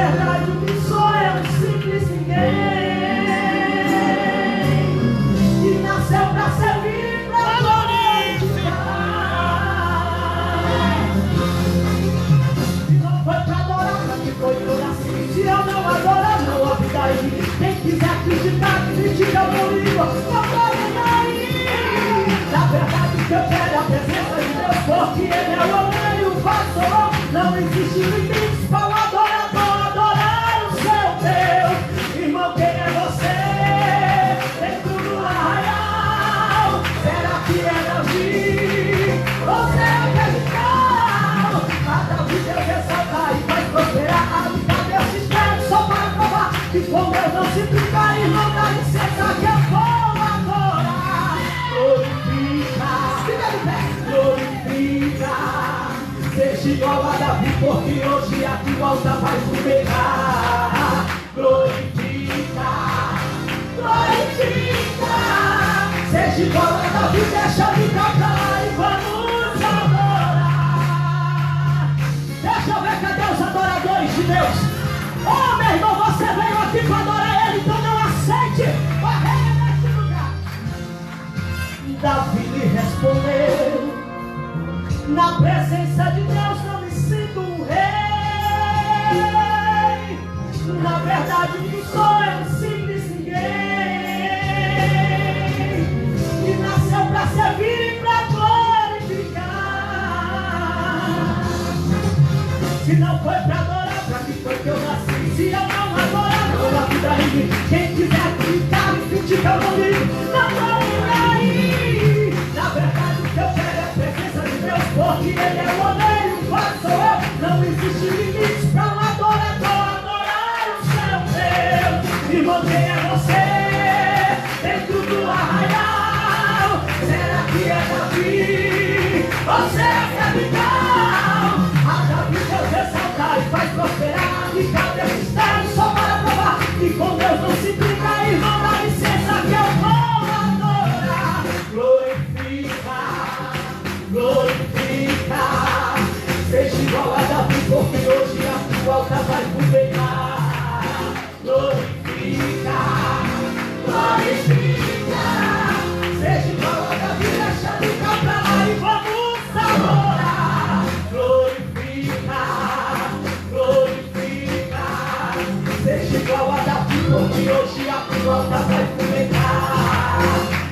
verdade o que sou é um simples ninguém, que nasceu pra servir, pra glorificar. E não foi pra adorar, pra que foi que eu nasci. Se eu não adorar, não há vida aí. Quem quiser acreditar, critica o meu língua, não tô nem aí. Na verdade o que eu quero é a presença de Deus, porque Ele é o homem e o pastor. Não existe limites para o adorador adorar o seu Deus. Irmão, quem é você dentro do arraial? Será que é Davi? Você é radical? A Davi Deus ressalta e vai prosperar. A vida Deus espera só para provar que com Deus não se brinca. Irmão, dá licença que eu vou adorar. Glorifica, glorifica. Seja igual a Davi, porque hoje a tua alta vai prosperar. Glorifica, glorifica. Seja igual a Davi, deixa de cantar e vamos adorar. Deixa eu ver, cadê os adoradores de Deus? Oh, meu irmão, você veio aqui para adorar Ele, então não aceite barreira nesse lugar. Davi lhe respondeu: na presença de Deus não me sinto um rei. Na verdade o que sou é um simples ninguém, que nasceu para servir e para glorificar. Se não foi para adorar, para que foi que eu nasci? Se eu não adorar, não há vida em mim. Quem quiser criticar e criticar o meu livro, não tô nem aí. Na verdade o que eu quero é a presença de Deus, porque Ele é o homem e o pastor. Não existe limites para um adorador adorar o seu Deus. Irmão, quem é você dentro do arraial? Será que é Davi? Você é radical? A Davi Deus ressalta e faz prosperar. E cada externo só para provar que com Deus não se brinca. Irmão, dá licença que eu vou adorar. Glorifica, glorifica. Seja igual a Davi, porque hoje a tua alta vai prosperar. Glorifica, glorifica. Seja igual a Davi, deixa de cantar lá e vamos adorar. Glorifica, glorifica. Seja igual a Davi, porque hoje a tua alta vai prosperar.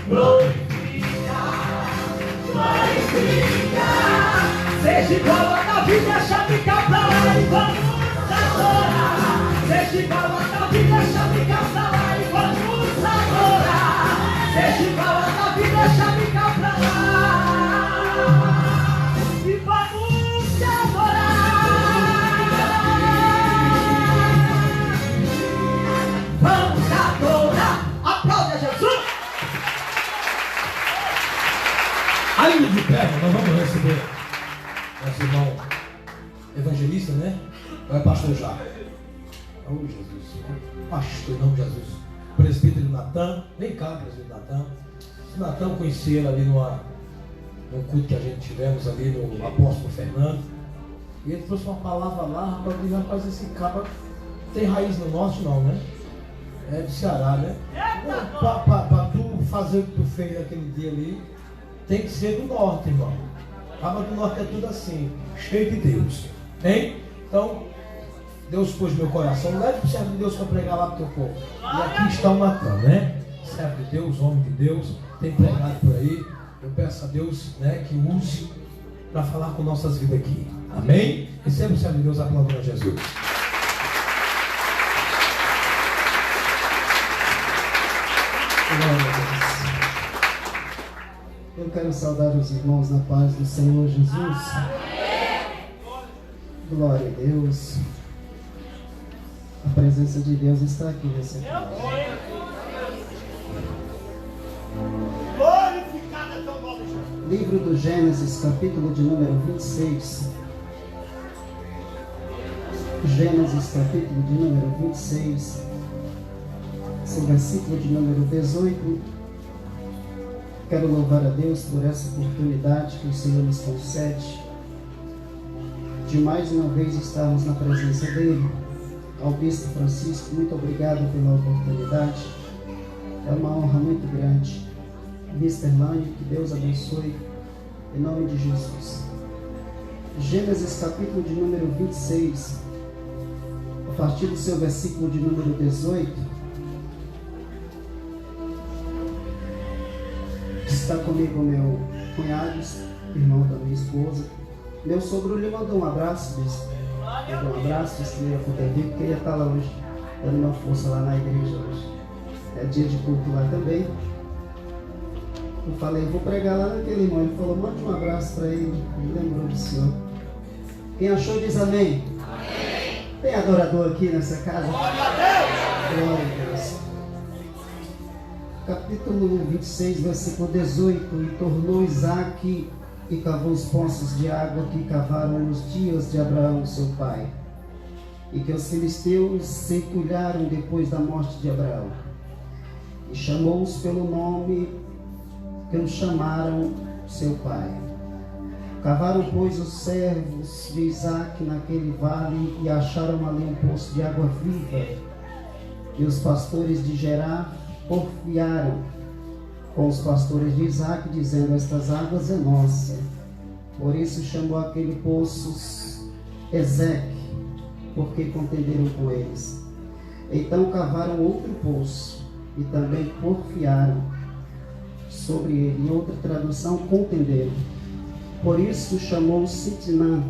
Glorifica, glorifica. Seja igual a Davi, deixa ficar pra lá e vamos adorar. Seja igual a Davi, deixa ficar pra lá e vamos adorar. Seja igual a Davi, deixa ficar pra lá e vamos adorar. Vamos adorar. Aplauda Jesus. Ainda de pé, nós vamos receber nosso irmão evangelista, né? Vai pastor já. Oh, Jesus. Pastor, em nome de Jesus. Presbítero Natan. Vem cá, presbítero Natan. O Natan, eu conheci ele ali num culto que a gente tivemos ali no Apóstolo Fernando. E ele trouxe uma palavra lá, rapaz, eu disse, rapaz, esse cara tem raiz no norte não, né? É do Ceará, né? Pra tu fazer o que tu fez naquele dia ali, tem que ser do norte, irmão. Cabo do norte é tudo assim, cheio de Deus. Hein? Então, Deus pôs no meu coração. Leve o servo de Deus para pregar lá para o teu povo. E aqui está o Natan, né? Servo de Deus, homem de Deus, tem pregado por aí. Eu peço a Deus, né, que use para falar com nossas vidas aqui. Amém? Receba o servo de Deus, aplaudindo a Jesus. Eu quero saudar os irmãos na paz do Senhor Jesus. Glória a Deus. A presença de Deus está aqui nesse lugar. Livro do Gênesis, capítulo de número 26. Gênesis, capítulo de número 26. Esse versículo de número 18. Quero louvar a Deus por essa oportunidade que o Senhor nos concede de mais uma vez estarmos na presença dEle. ao Bispo Francisco, muito obrigado pela oportunidade. É uma honra muito grande. Mr. Lane, que Deus abençoe, em nome de Jesus. Gênesis capítulo de número 26, a partir do seu versículo de número 18, está comigo meu cunhado, irmão da minha esposa. Meu sogro lhe mandou um abraço, mandou um abraço, disse que não ia poder vir, porque ia estar lá hoje, dando uma força lá na igreja hoje. É dia de culto lá também. Eu falei, vou pregar lá naquele irmão. Ele falou, mande um abraço para ele. Ele lembrou do Senhor. Quem achou diz amém. Amém. Tem adorador aqui nessa casa? Glória a Deus! Glória a Deus. Capítulo 26, versículo 18. E tornou Isaque e cavou os poços de água que cavaram nos dias de Abraão, seu pai, e que os filisteus se entulharam depois da morte de Abraão. E chamou-os pelo nome que os chamaram seu pai. Cavaram, pois, os servos de Isaque naquele vale e acharam ali um poço de água viva. E os pastores de Gerar porfiaram com os pastores de Isaque, dizendo, estas águas é nossa. Por isso chamou aquele poço Ezeque, porque contenderam com eles. Então cavaram outro poço e também porfiaram sobre ele. Em outra tradução, contenderam. Por isso chamou Sitnã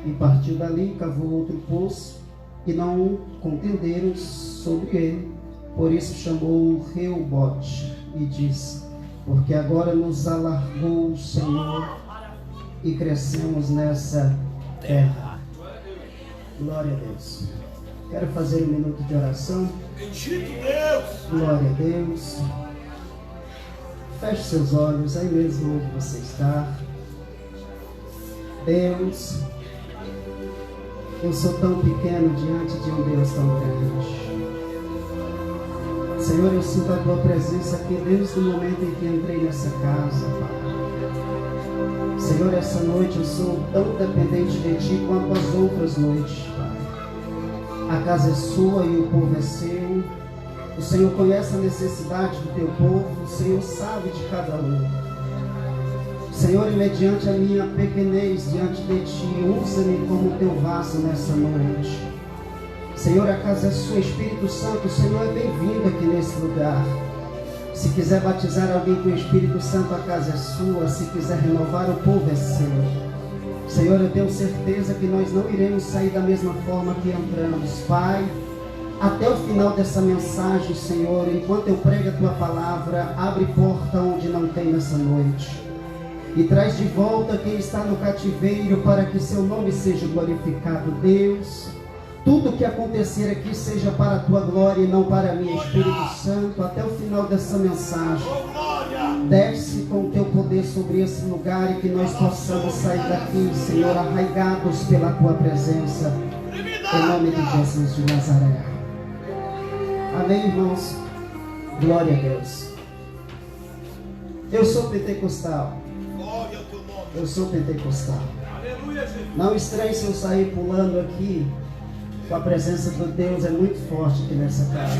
e partiu dali, cavou outro poço e não contenderam sobre ele. Por isso chamou Reobote e disse, porque agora nos alargou o Senhor e crescemos nessa terra. Glória a Deus. Quero fazer um minuto de oração. Glória a Deus. Feche seus olhos aí mesmo onde você está. Deus, eu sou tão pequeno diante de um Deus tão grande. Senhor, eu sinto a tua presença aqui desde o momento em que entrei nessa casa, Pai. Senhor, essa noite eu sou tão dependente de ti quanto as outras noites, Pai. A casa é sua e o povo é seu. O Senhor conhece a necessidade do teu povo, o Senhor sabe de cada um. Senhor, e mediante a minha pequenez diante de ti, usa-me como teu vaso nessa noite. Senhor, a casa é sua, Espírito Santo, o Senhor é bem-vindo aqui nesse lugar. Se quiser batizar alguém com o Espírito Santo, a casa é sua. Se quiser renovar, o povo é seu. Senhor, eu tenho certeza que nós não iremos sair da mesma forma que entramos. Pai, até o final dessa mensagem, Senhor, enquanto eu prego a tua palavra, abre porta onde não tem nessa noite. E traz de volta quem está no cativeiro para que seu nome seja glorificado. Deus, tudo que acontecer aqui seja para a tua glória e não para mim, Espírito Santo. Até o final dessa mensagem, desce com o teu poder sobre esse lugar e que nós possamos sair daqui, Senhor, arraigados pela tua presença, em nome de Jesus de Nazaré. Amém, irmãos? Glória a Deus. Eu sou pentecostal. Eu sou pentecostal. Não estranhe se eu sair pulando aqui. A presença de Deus é muito forte aqui nessa casa.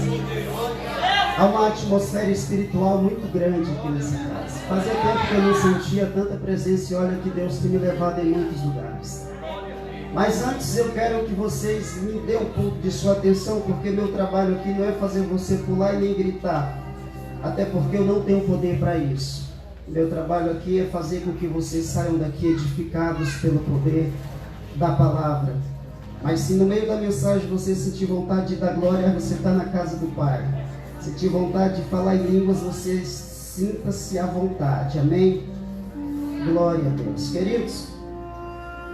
Há uma atmosfera espiritual muito grande aqui nessa casa. Fazia tempo que eu não sentia tanta presença e olha que Deus tem me levado em muitos lugares. Mas antes eu quero que vocês me dêem um pouco de sua atenção, porque meu trabalho aqui não é fazer você pular e nem gritar. Até porque eu não tenho poder para isso. Meu trabalho aqui é fazer com que vocês saiam daqui edificados pelo poder da palavra. Mas se no meio da mensagem você sentir vontade de dar glória, você está na casa do Pai. Sentir vontade de falar em línguas, você sinta-se à vontade. Amém? Glória a Deus. Queridos,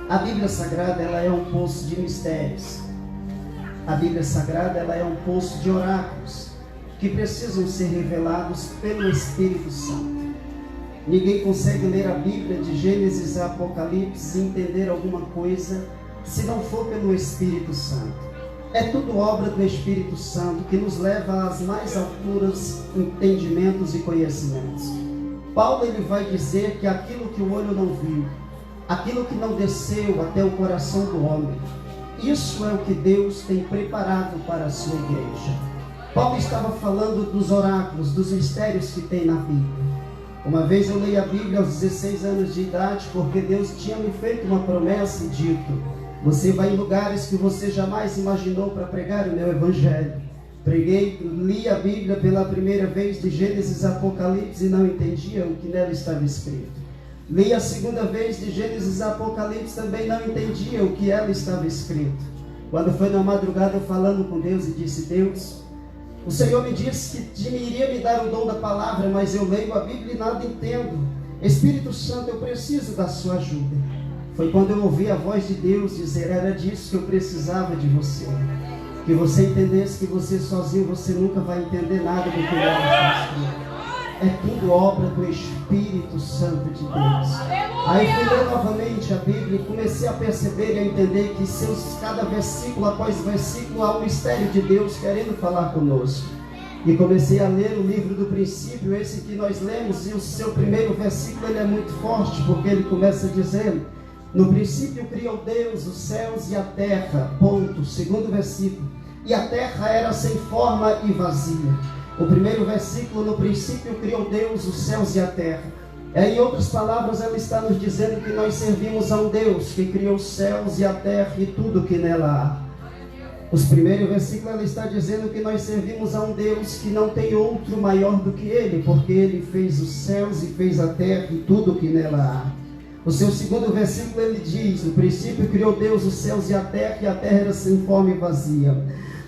a Bíblia Sagrada ela é um poço de mistérios. A Bíblia Sagrada ela é um poço de oráculos que precisam ser revelados pelo Espírito Santo. Ninguém consegue ler a Bíblia de Gênesis a Apocalipse e entender alguma coisa se não for pelo Espírito Santo. É tudo obra do Espírito Santo que nos leva às mais alturas entendimentos e conhecimentos. Paulo ele vai dizer que aquilo que o olho não viu, aquilo que não desceu até o coração do homem, Isso é o que Deus tem preparado para a sua igreja. Paulo estava falando dos oráculos, dos mistérios que tem na Bíblia. Uma vez eu li a Bíblia aos 16 anos de idade, porque Deus tinha me feito uma promessa e dito: você vai em lugares que você jamais imaginou para pregar o meu evangelho. Li a Bíblia pela primeira vez de Gênesis a Apocalipse e não entendia o que nela estava escrito. Li a segunda vez de Gênesis a Apocalipse, também não entendia o que ela estava escrito. Quando foi na madrugada falando com Deus e disse: Deus, o Senhor me disse que iria me dar o dom da palavra, mas eu leio a Bíblia e nada entendo. Espírito Santo, eu preciso da sua ajuda. Foi quando eu ouvi a voz de Deus dizer: era disso que eu precisava de você. Que você entendesse que você sozinho, você nunca vai entender nada do que ela está escrito. É tudo obra do Espírito Santo de Deus. Aí fui ler novamente a Bíblia e comecei a perceber e a entender que cada versículo após versículo há um mistério de Deus querendo falar conosco. E comecei a ler o livro do princípio, esse que nós lemos, e o seu primeiro versículo ele é muito forte, porque ele começa dizendo: no princípio criou Deus os céus e a terra, ponto. Segundo versículo: e a terra era sem forma e vazia. O primeiro versículo: no princípio criou Deus os céus e a terra. Em outras palavras, ela está nos dizendo que nós servimos a um Deus que criou os céus e a terra e tudo que nela há. Os primeiros versículos ela está dizendo que nós servimos a um Deus que não tem outro maior do que Ele, porque Ele fez os céus e fez a terra e tudo que nela há. O seu segundo versículo ele diz: no princípio criou Deus os céus e a terra era sem forma e vazia.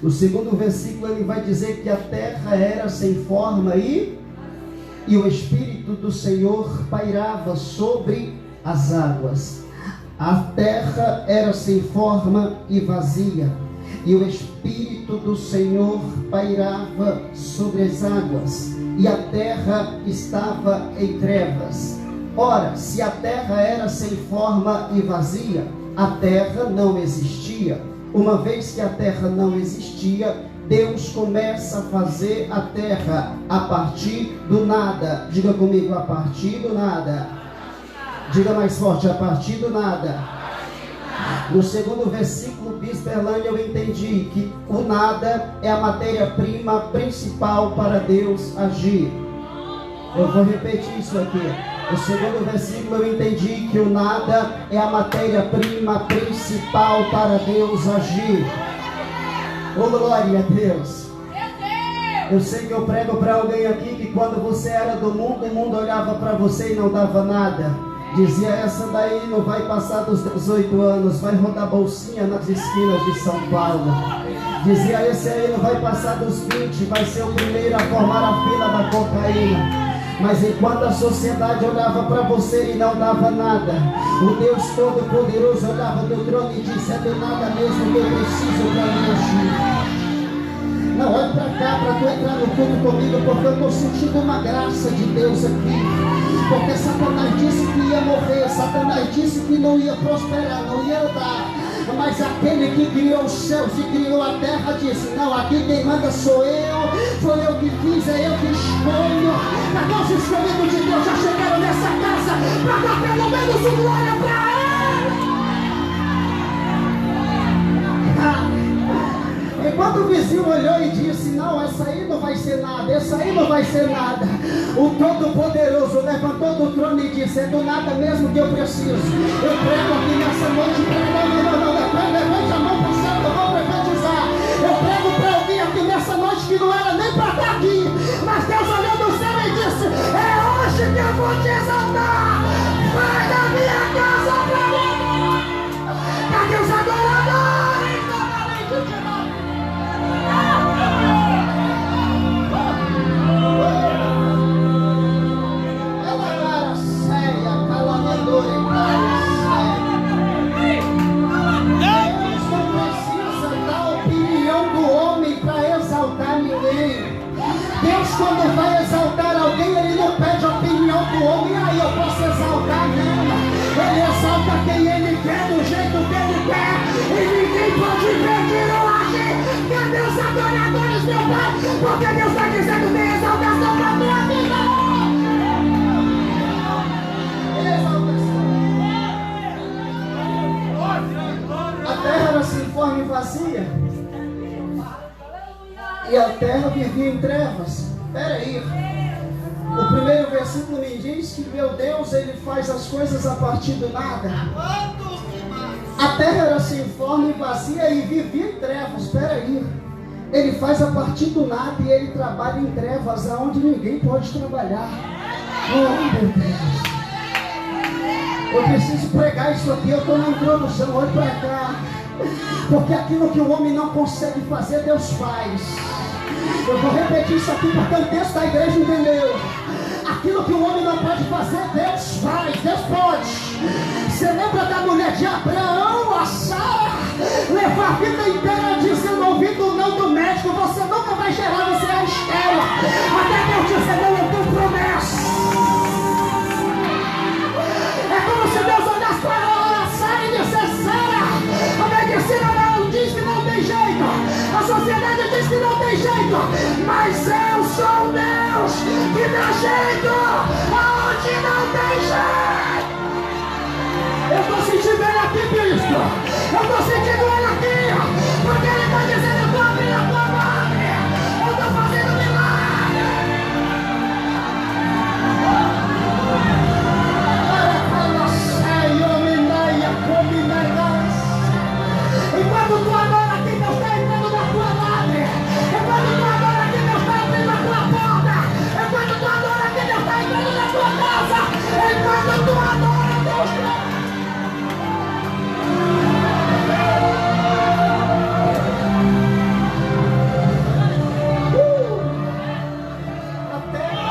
No segundo versículo ele vai dizer que a terra era sem forma e o Espírito do Senhor pairava sobre as águas. A terra era sem forma e vazia, e o Espírito do Senhor pairava sobre as águas, e a terra estava em trevas. Ora, se a terra era sem forma e vazia, a terra não existia. Uma vez que a terra não existia, Deus começa a fazer a terra a partir do nada. Diga comigo: a partir do nada. Diga mais forte: a partir do nada. No segundo versículo, Bispo Erlânio, eu entendi que o nada é a matéria-prima principal para Deus agir. Eu vou repetir isso aqui. No segundo versículo eu entendi que o nada é a matéria-prima principal para Deus agir. Oh, glória a Deus. Eu sei que eu prego para alguém aqui que quando você era do mundo, o mundo olhava para você e não dava nada. Dizia: essa daí não vai passar dos 18 anos, vai rodar bolsinha nas esquinas de São Paulo. Dizia: esse aí não vai passar dos 20, vai ser o primeiro a formar a fila da cocaína. Mas enquanto a sociedade olhava para você e não dava nada, o Deus Todo-Poderoso olhava do trono e disse: é do nada mesmo que eu preciso para me agir. Não, olha para cá para tu entrar no culto comigo, porque eu estou sentindo uma graça de Deus aqui. Porque Satanás disse que ia morrer, Satanás disse que não ia prosperar, não ia andar. Mas aquele que criou os céus e criou a terra disse: não, aqui quem manda sou eu, foi eu que fiz, é eu que escolho. Mas os escolhidos de Deus já chegaram nessa casa para dar pelo menos um glória para Ele. Enquanto o vizinho olhou e disse: não, essa aí não vai ser nada, essa aí não vai ser nada, o Todo-Poderoso levantou do trono e disse: é do nada mesmo que eu preciso. Eu prego aqui nessa noite, levante a mão para o céu que eu vou profetizar. Eu prego para alguém aqui nessa noite que não era nem para estar aqui, mas Deus olhou do céu e disse: é hoje que eu vou te exaltar. Vai da minha casa para mim. Cadê os adoradores? Deus, quando vai exaltar alguém, Ele não pede a opinião do homem: aí eu posso exaltar, não. Ele exalta quem Ele quer, do jeito que Ele quer, e ninguém pode impedir ou agir. Cadê os adoradores, meu Pai? Porque Deus está dizendo: tem exaltação para a tua vida. Exaltação. A terra era sem forma e a terra vivia em trevas. Espera aí. O primeiro versículo me diz que meu Deus, ele faz as coisas a partir do nada. A terra era sem forma e vazia e vivia em trevas. Espera aí. Ele faz a partir do nada e ele trabalha em trevas, aonde ninguém pode trabalhar. Oh, meu Deus. Eu preciso pregar isso aqui, eu estou na introdução, olha para cá. Porque aquilo que o homem não consegue fazer, Deus faz. Eu vou repetir isso aqui porque o texto da igreja entendeu. Aquilo que o homem não pode fazer, Deus faz, Deus pode. Você lembra da mulher de Abraão, a Sara? Levou a vida inteira dizendo, ouvindo o não do médico, você nunca vai gerar, você é estéril. Até Deus dizer, não, eu tenho promessa. É como se Deus olhasse para ela, Sara, e dissesse, Sara, a medicina não diz que não tem jeito, a sociedade diz que não tem jeito, mas eu sou Deus que dá jeito aonde não tem jeito. Eu estou sentindo ele aqui, Cristo. Eu estou sentindo ele aqui, porque ele está dizendo, eu estou abrindo a tua mão, eu estou fazendo milagre. Enquanto tu adora aqui, Deus está entrando na tua madre. Enquanto tu adora aqui, Deus está abrindo a tua porta. Enquanto tu adora aqui, Deus está entrando na tua casa. Enquanto tu adora, Deus está... A terra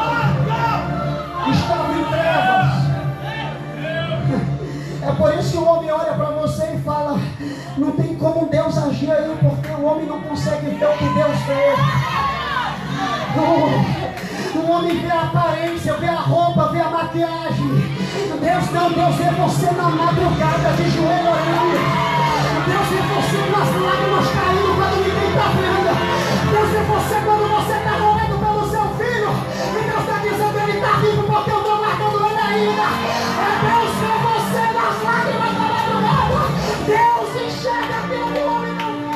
estava em trevas. É por isso que o homem olha para você e fala, não tem como Deus agir aí, porque o homem não consegue ver o que Deus vê. O homem vê a aparência, vê a roupa, vê a maquiagem. Deus não, Deus vê você na madrugada de joelho orando. Deus vê você nas lágrimas caindo quando ninguém está vendo. Deus vê você quando você está morrendo pelo seu filho. E Deus está dizendo, ele está vivo porque eu estou guardando ele ainda. É Deus vê você nas lágrimas da madrugada. Deus enxerga aquilo que o homem não vê.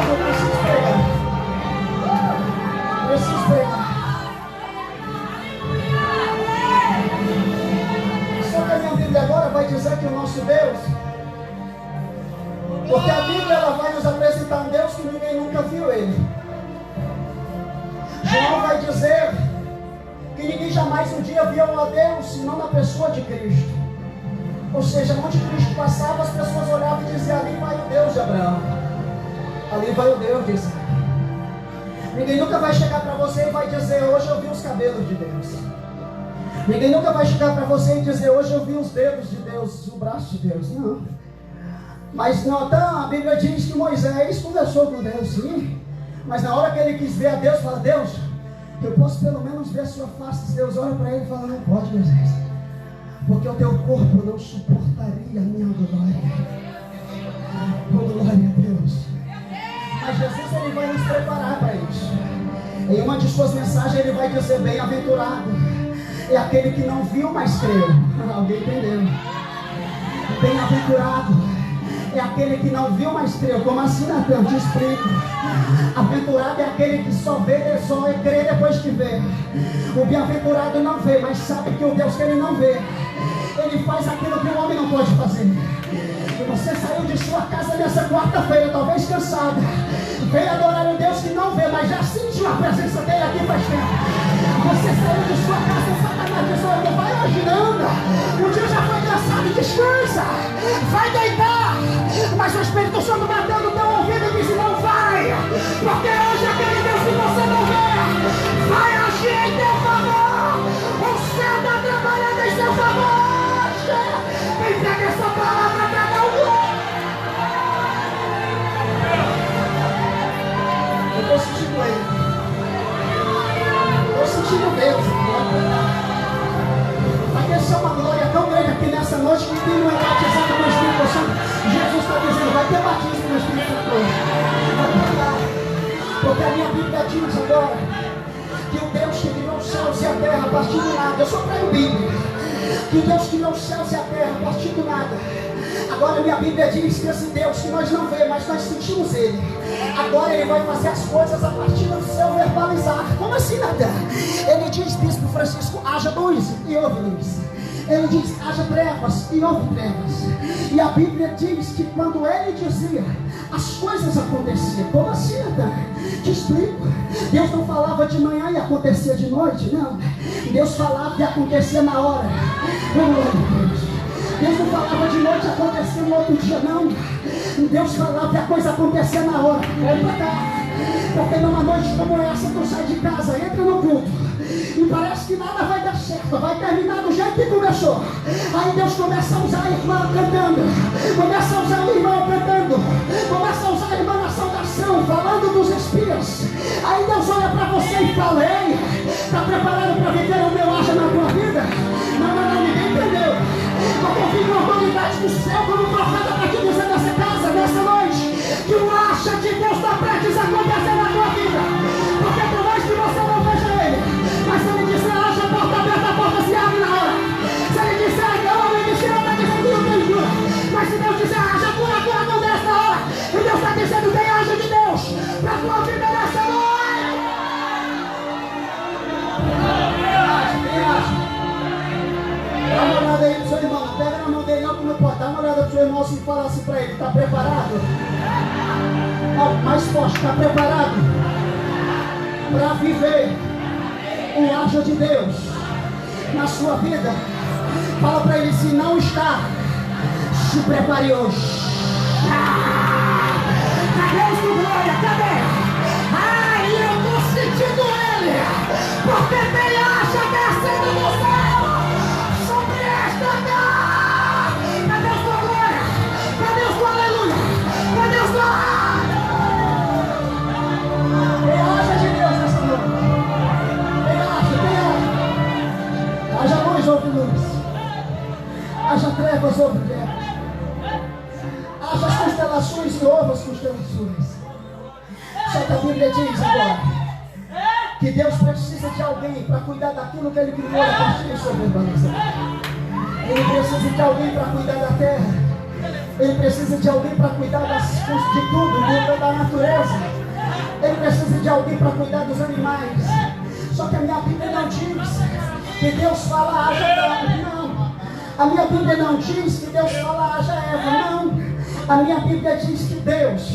Eu preciso pegar. Preciso pegar. Só que a minha Bíblia agora vai dizer que o nosso Deus, porque a Bíblia ela vai nos apresentar um Deus que ninguém nunca viu ele. João vai dizer que ninguém jamais um dia viu a Deus senão na pessoa de Cristo. Ou seja, onde Cristo passava, as pessoas olhavam e diziam, ali vai o Deus de Abraão, ali vai o Deus de Isaac. Ninguém nunca vai chegar para você e vai dizer, hoje eu vi os cabelos de Deus. Ninguém nunca vai chegar para você e dizer, hoje eu vi os dedos de Deus, o braço de Deus. Não. Mas não, então, a Bíblia diz que Moisés conversou com Deus, sim. Mas na hora que ele quis ver a Deus, fala, Deus, eu posso pelo menos ver a sua face. Deus olha para ele e fala, não pode, Moisés, porque o teu corpo não suportaria a minha glória. Oh, glória a Deus. Mas Jesus, ele vai nos preparar para isso. Em uma de suas mensagens ele vai dizer, bem-aventurado é aquele que não viu, mas creu. Alguém entendeu? Bem-aventurado é aquele que não viu, mas creu. Como assim, Natan? Eu te explico. Aventurado é aquele que só vê, só crê depois que vê. O bem-aventurado não vê, mas sabe que o Deus que ele não vê, ele faz aquilo que o homem não pode fazer. E você saiu de sua casa nessa quarta-feira, talvez cansada, veio adorar um Deus que não vê, mas já sentiu a presença dele aqui faz tempo. Você saiu de sua casa e Satanás disse, não vai hoje não. O dia já foi cansado, descansa, vai deitar. Mas o Espírito Santo batendo o teu ouvido e disse, não vai, porque hoje aquele Deus que você não vê vai agir em teu favor. O céu está trabalhando em seu favor. Quem pega essa palavra para dar um glória. Eu estou sentindo ele. Estou sentindo Deus. Vai descer uma glória tão grande aqui nessa noite que tem uma batizada no Espírito Santo. Jesus está dizendo, vai ter batismo no Espírito Santo. Vai pegar. Porque a minha Bíblia diz agora que o Deus que criou os céus e a terra a partir do nada. Eu só traio Bíblia. Que Deus criou os céus e a terra a partir do nada. Agora minha Bíblia diz que esse Deus que nós não vemos, mas nós sentimos Ele, agora Ele vai fazer as coisas a partir do seu verbalizar. Como assim, Natan? Ele diz, Bispo Francisco, haja luz e houve luz. Ele diz, haja trevas e houve trevas. E a Bíblia diz que quando Ele dizia, as coisas aconteciam. Como assim, Natan? Te explico. Deus não falava de manhã e acontecia de noite, não. Deus falava e acontecia na hora. Deus não falava de noite e acontecia no outro dia, não. Deus falava e a coisa acontecia na hora. Olha pra cá. Porque numa noite como essa, tu sai de casa, entra no culto e parece que nada vai dar certo, vai terminar do jeito que começou. Aí Deus começa a usar a irmã cantando, começa a usar o irmão cantando, começa a usar a irmã na saudação, falando dos espias. Aí Deus olha para você e fala, ei, está preparado para viver o meu haja na tua vida? Não, ninguém entendeu. Eu confio com a autoridade do céu, como o profeta está te dizendo nessa casa, nessa noite, que o haja de Deus está prestes a acontecer na tua vida. Porque por mais que você não veja Ele, mas se Ele disser haja, a porta aberta, a porta se abre na hora. Se Ele disser não, Ele disser está dizendo que não tem cura. Mas se Deus disser haja, a cura acontece na hora. E Deus está dizendo, tem haja de Deus para a tua vida nessa noite. Tem haja. Dá uma olhada aí pro seu irmão, não pega na mão dele não, que não pode. Dá uma olhada pro seu irmão assim e fala assim pra ele, está preparado? Não, mais forte, está preparado para viver o haja de Deus na sua vida? Fala para ele, se não está, se prepare hoje. Cadê o glória? Cadê? Ai, eu estou sentindo Ele, porque tem haja descendo do céu sobre esta terra. Cadê a sua glória? Cadê a sua aleluia? Cadê a sua... Tem haja de Deus nessa noite. Tem haja. Haja luz, houve luz. Haja trevas, houve trevas. Haja as constelações e houve as constelações. Só que a Bíblia diz agora que Deus precisa de alguém para cuidar daquilo que Ele criou a partir do seu verbalizar. Ele precisa de alguém para cuidar da terra. Ele precisa de alguém para cuidar de tudo, da natureza. Ele precisa de alguém para cuidar dos animais. Só que a minha Bíblia não diz que Deus fala haja Adão, não. A minha Bíblia não diz que Deus fala haja Eva, não. A minha Bíblia diz que Deus,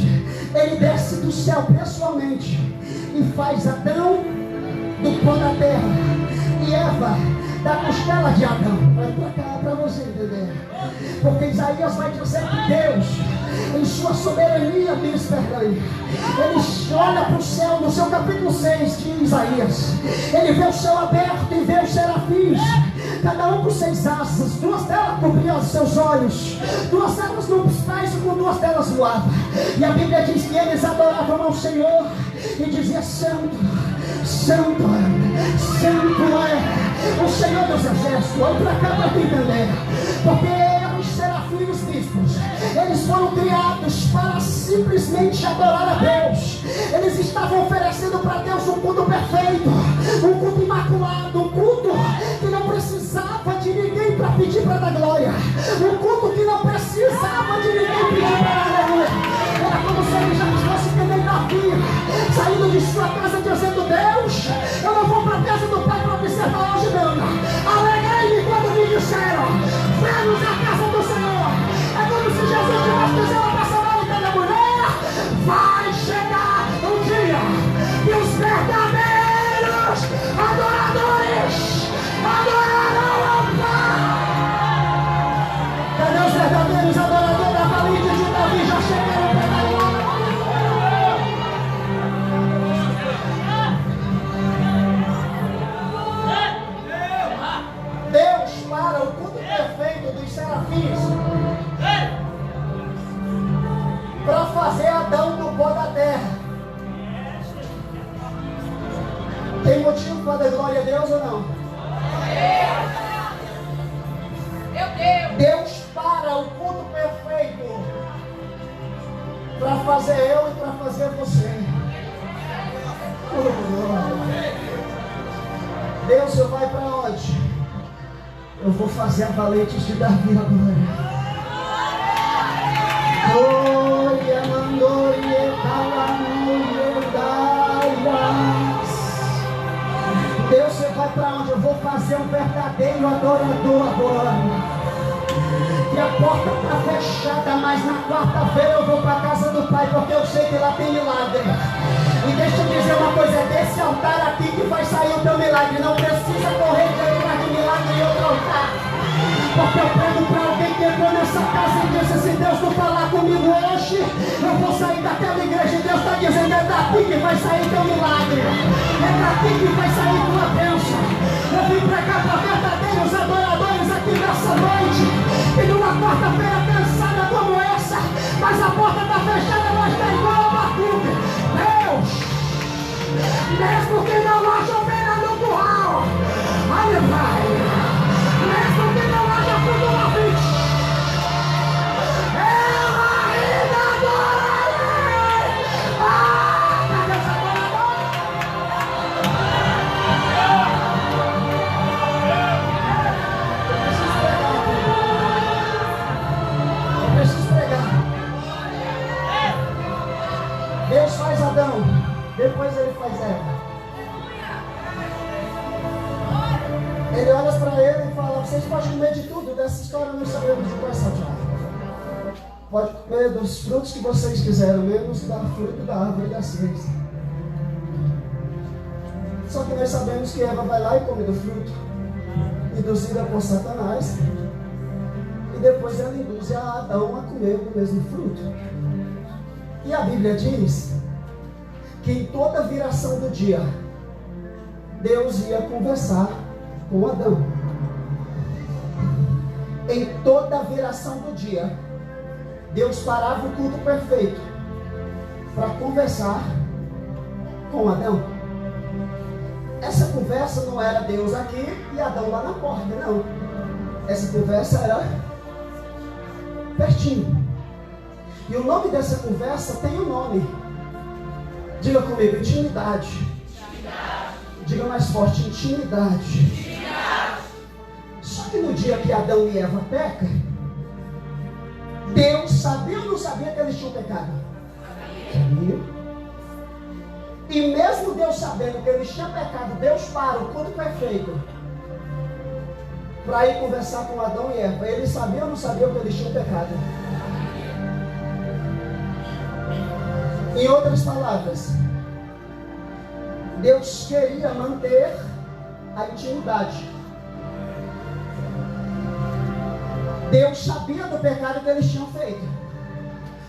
Ele desce do céu pessoalmente e faz Adão do pó da terra e Eva da costela de Adão. Vai pra cá para você entender. Porque Isaías vai dizer que Deus, em sua soberania, ele olha para o céu, no seu capítulo 6 de Isaías, ele vê o céu aberto e vê os serafins, cada um com 6 asas, 2 delas cobriam os seus olhos, 2 delas nos pés e com 2 delas voavam. E a Bíblia diz que eles adoravam ao Senhor e diziam: Santo, Santo, Santo é o Senhor dos Exércitos. Olha para cá para te entender. Porque os serafins e os bispos, eles foram criados para simplesmente adorar a Deus. Eles estavam oferecendo para Deus um culto perfeito, um culto imaculado, um culto que não precisava de ninguém para pedir para dar glória, um culto que não precisava de ninguém pedir para dar aleluia. Era como se ele já estivesse entendendo Davi, saindo de sua casa dizendo: Deus, eu não vou para a casa do Pai para observar hoje não. Alegrei-me quando me disseram: vamos à casa do Senhor. É como se Jesus tivesse dizendo para Samaritan da mulher: vai chegar um dia que os verdadeiros adoradores adorarão ao Pai. Cadê os verdadeiros adoradores? A valide de Davi já chegaram para dar glória. Deus para o culto perfeito dos serafins para fazer Adão do pó da terra. Tem motivo para dar glória a Deus ou não? Deus para o culto perfeito para fazer eu e para fazer você. Deus, você vai para onde? Eu vou fazer a valentes de Davi agora. Oia, mandoia, calamuia, Deus, você vai para onde? Eu vou fazer um verdadeiro adorador agora. E a porta está fechada, mas na quarta-feira eu vou para a casa do Pai, porque eu sei que lá tem milagre. E deixa eu dizer uma coisa, é desse altar aqui que vai sair o teu milagre. Não precisa correr de atrás de milagre em outro altar. Porque eu prego para alguém que entrou nessa casa e disse: se Deus não falar comigo hoje, eu vou sair daquela igreja. E Deus está dizendo: é daqui que vai sair teu milagre. É daqui que vai sair tua bênção. Eu vim pregar para verdadeiros adoradores aqui nessa noite. E numa quarta-feira cansada como essa, mas a porta está fechada, mas está igual a Bacuque. Deus, mesmo que não haja ovelha no curral, olha, Pai, mesmo que não haja fruto na frente, eu ainda adorarei. Cadê essa adoradora? Eu preciso pregar. Deus faz Adão, depois ele faz Eva. Ele olha para ele e fala: vocês podem comer de tudo, dessa história não sabemos de qual é salteado. Pode comer dos frutos que vocês quiserem, menos da fruta da árvore da ciência. Só que nós sabemos que Eva vai lá e come do fruto, induzida por Satanás, e depois ela induz a Adão a comer do mesmo fruto. E a Bíblia diz que em toda viração do dia, Deus ia conversar com Adão. Em toda viração do dia, Deus parava o culto perfeito para conversar com Adão. Essa conversa não era Deus aqui e Adão lá na porta, não. Essa conversa era pertinho. E o nome dessa conversa tem um nome. Diga comigo: intimidade. Diga mais forte: intimidade. Só que no dia que Adão e Eva pecam, Deus sabia ou não sabia que eles tinham pecado? Sabia. E mesmo Deus sabendo que eles tinham pecado, Deus para o culto perfeito para ir conversar com Adão e Eva. Ele sabia ou não sabia que eles tinham pecado? Em outras palavras, Deus queria manter a intimidade. Deus sabia do pecado que eles tinham feito.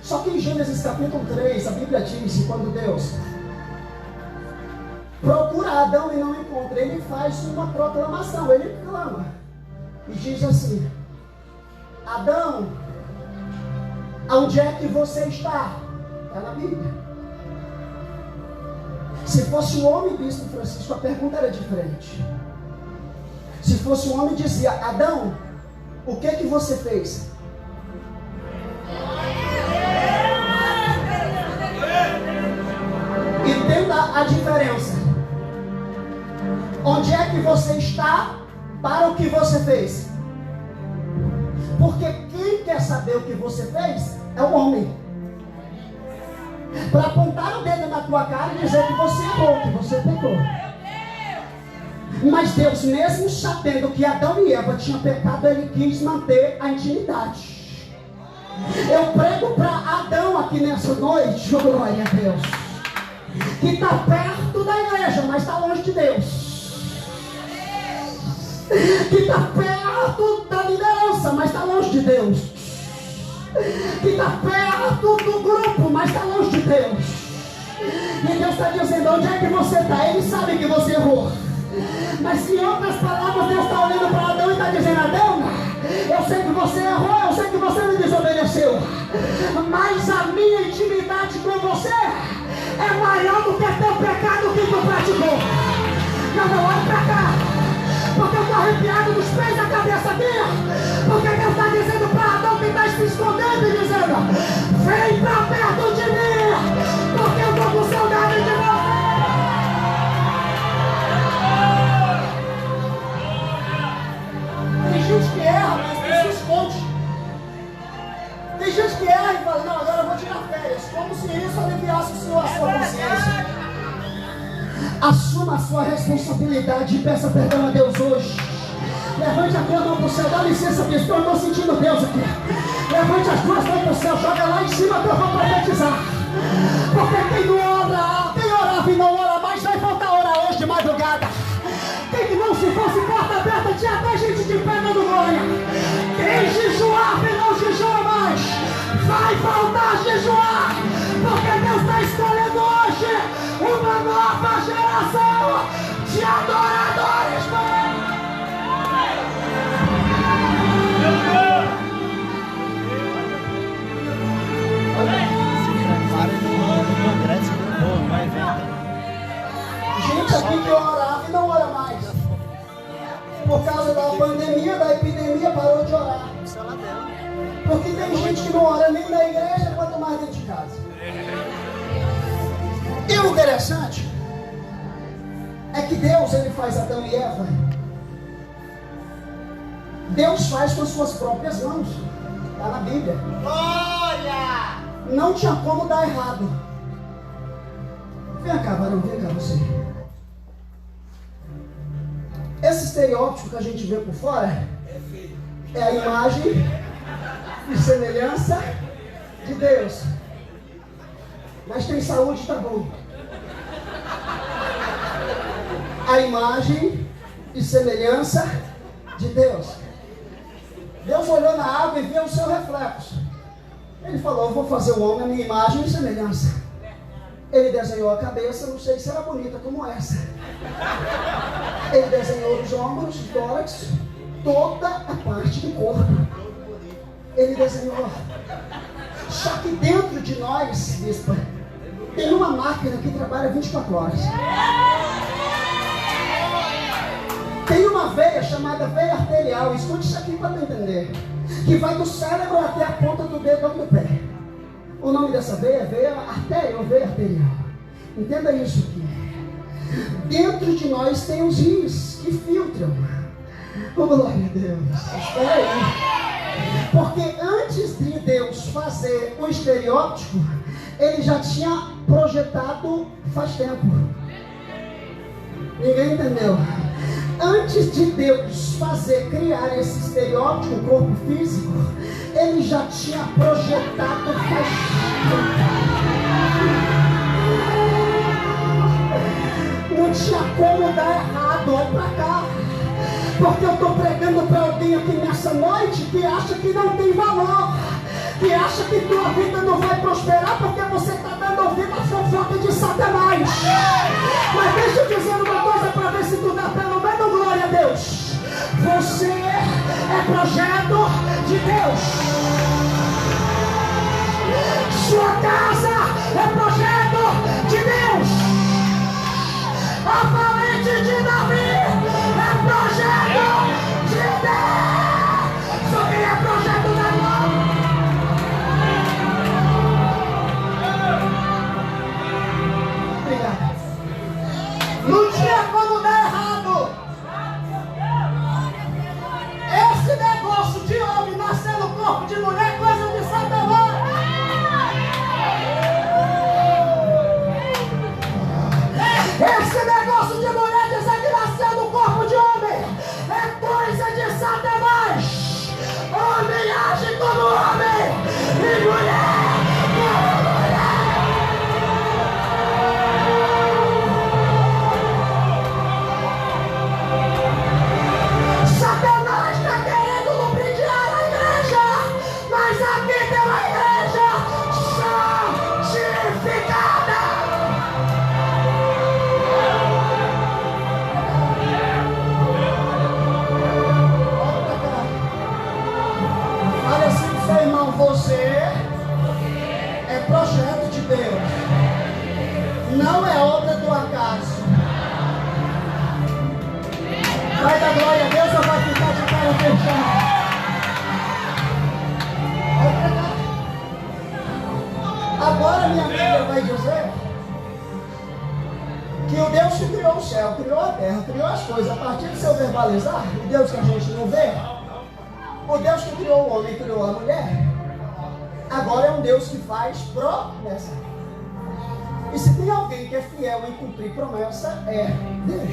Só que em Gênesis capítulo 3, a Bíblia diz que quando Deus procura Adão e não encontra, ele faz uma proclamação, ele clama e diz assim: Adão, onde é que você está? Está na Bíblia. Se fosse um homem, bispo Francisco, a pergunta era diferente. Se fosse um homem, dizia: Adão, o que você fez? Entenda a diferença. Onde é que você está para o que você fez? Porque quem quer saber o que você fez é o homem. Para apontar o dedo na tua cara e dizer que você errou, que você pecou. Mas Deus, mesmo sabendo que Adão e Eva tinham pecado, Ele quis manter a intimidade. Eu prego para Adão aqui nessa noite, glória a Deus, que está perto da igreja, mas está longe de Deus. Que está perto da liderança, mas está longe de Deus. Que está perto do grupo, mas está longe de Deus. E Deus está dizendo: onde é que você está? Ele sabe que você errou. Mas em outras palavras, Deus está olhando para Adão e está dizendo: Adão, eu sei que você errou, eu sei que você me desobedeceu, mas a minha intimidade com você é maior do que teu pecado que tu praticou. Não, olha para cá, porque eu estou arrepiado dos pés à cabeça aqui, porque Deus está dizendo para Adão que está se escondendo e dizendo: vem para perto de mim, porque eu estou com saudade de você. Tem gente que erra, mas não se esconde. Tem gente que erra e fala: não, Assuma a sua responsabilidade e peça perdão a Deus hoje. Levante a tua mão para o céu. Dá licença, bispo. Eu estou sentindo Deus aqui. Levante as duas mãos para o céu. Joga lá em cima que eu vou profetizar. Porque quem não ora, quem orava e não ora mais, vai faltar hora hoje de madrugada. Quem que não se fosse porta aberta, tinha até gente de pé dando glória. Quem jejuava e não jejua mais, vai faltar jejuar. Porque Deus está escolhendo hoje uma nova geração de adoradores. Gente aqui que orava e não ora mais. Por causa da pandemia, da epidemia, parou de orar. Porque tem gente que não ora nem na igreja, quanto mais dentro de casa. E o interessante é que Deus, ele faz Adão e Eva. Deus faz com as suas próprias mãos. Está na Bíblia. Glória! Não tinha como dar errado. Vem cá, varão, vem cá você. Esse estereótipo que a gente vê por fora é a imagem e semelhança de Deus. Mas tem saúde, tá bom. A imagem e semelhança de Deus. Deus olhou na água e viu o seu reflexo. Ele falou, eu vou fazer o homem a minha imagem e semelhança. Ele desenhou a cabeça, não sei se era bonita como essa. Ele desenhou os ombros, o tórax, toda a parte do corpo. Ele desenhou. Só que dentro de nós, bispa, tem uma máquina que trabalha 24 horas. Tem uma veia chamada veia arterial, escute isso aqui para tu entender, que vai do cérebro até a ponta do dedo do pé. O nome dessa veia é veia arterial, veia arterial. Entenda isso aqui. Dentro de nós tem os rins que filtram. Oh, glória a Deus. Espera aí. Porque antes de Deus fazer o estereótipo, Ele já tinha projetado faz tempo. Ninguém entendeu? Antes de Deus criar esse estereótipo, o corpo físico, Ele já tinha projetado faz tempo. Não tinha como dar errado, olha pra cá. Porque eu estou pregando para alguém aqui nessa noite que acha que não tem valor, que acha que tua vida não vai prosperar porque você está dando ouvido à fofoca de Satanás. Mas deixa eu dizer uma coisa para ver se tu dá pelo menos glória a Deus. Você é projeto de Deus. Sua casa é projeto de Deus. A valente de Davi é projeto de Deus. Só quem é projeto da glória. Obrigado. Não tinha como dar errado. Esse negócio de homem nascer no corpo de mulher é coisa de Satanás. Esse negócio de mulher dizer que nasceu no corpo de homem é coisa de Satanás. Homem age como homem e mulher como mulher. Satanás está querendo lubrificar a igreja, mas aqui tem uma igreja santificada. Olha assim pro seu irmão, você é projeto de Deus, não é obra do acaso. Vai dar glória a Deus ou vai ficar de cara fechada? Agora minha Bíblia vai dizer que o Deus que criou o céu, criou a terra, criou as coisas, a partir do seu verbalizar, o Deus que a gente não vê, o Deus que criou o homem, criou a mulher, agora é um Deus que faz promessa. E se tem alguém que é fiel em cumprir promessa, é Deus.